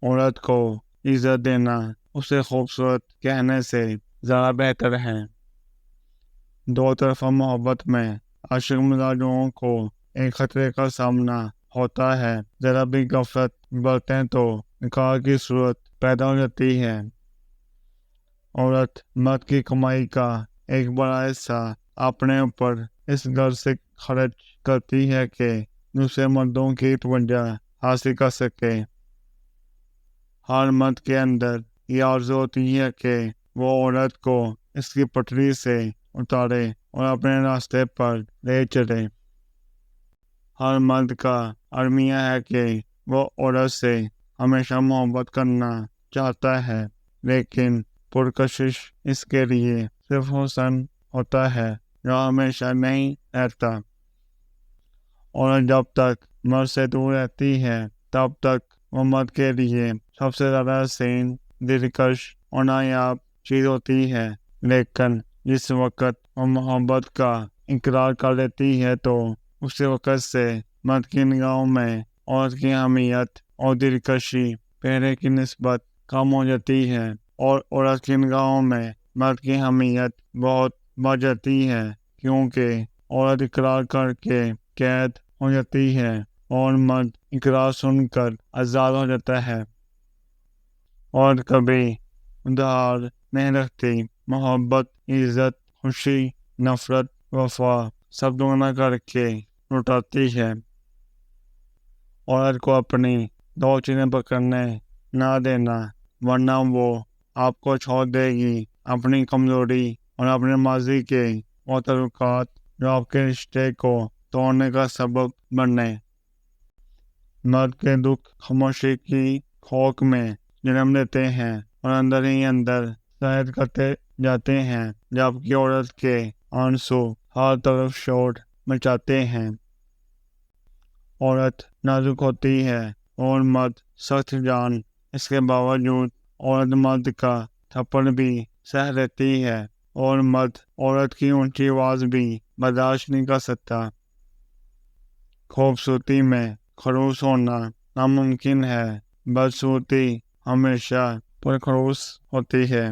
عورت کو عزت دینا اسے خوبصورت کہنے سے زیادہ بہتر ہے۔ دو طرفہ محبت میں عاشق مزاجوں کو ایک خطرے کا سامنا ہوتا ہے۔ ذرا بھی غفلت برتیں تو نکاح کی صورت پیدا ہو جاتی ہے۔ عورت مرد کی کمائی کا ایک بڑا حصہ اپنے اوپر اس غرض سے خرچ کرتی ہے کہ دوسرے مردوں کی توجہ حاصل کر سکے۔ ہر مرد کے اندر یہ آرزو ہوتی ہے کہ وہ عورت کو اس کی پٹری سے اتارے اور اپنے راستے پر لے چلے۔ ہر مرد کا المیہ ہے کہ وہ عورت سے ہمیشہ محبت کرنا چاہتا ہے، لیکن پرکشش اس کے لیے صرف حسن ہوتا ہے جو ہمیشہ نہیں رہتا۔ عورت جب تک مرد سے دور رہتی ہے تب تک وہ مرد کے لیے سب سے زیادہ حسین، دلکش اور نایاب چیز ہوتی ہے، لیکن جس وقت وہ محبت کا اقرار کر لیتی ہے تو اسی وقت سے مرد کی نگاہوں میں عورت کی اہمیت اور دلکشی پہلے کی نسبت کم ہو جاتی ہے، اور عورت کی نگاہوں میں مرد کی اہمیت بہت بڑھ جاتی ہے، کیونکہ عورت اقرار کر کے قید ہو جاتی ہے اور مرد اقرار سن کر آزاد ہو جاتا ہے۔ اور کبھی ادھار نہیں رکھتی، محبت، عزت، خوشی، نفرت، وفا سب دگنا کر کے لوٹاتی ہے۔ عورت کو اپنی دو چیزیں پکڑنے نہ دینا، ورنہ وہ آپ کو چھوڑ دے گی۔ اپنی کمزوری اور اپنے ماضی کے وہ تعلقات جو آپ کے رشتے کو توڑنے کا سبب بنے۔ مرد کے دکھ خاموشی کی کھوک میں جنم لیتے ہیں اور اندر ہی اندر ظاہر کرتے جاتے ہیں، جبکہ عورت کے آنسو ہر طرف شور مچاتے ہیں۔ عورت نازک ہوتی ہے اور مرد سخت جان، اس کے باوجود عورت مرد کا تھپڑ بھی سہ لیتی ہے اور مرد عورت کی اونچی آواز بھی برداشت نہیں کر سکتا۔ خوبصورتی میں خلوص ہونا ناممکن ہے، بدصورتی ہمیشہ پرخلوص ہوتی ہے۔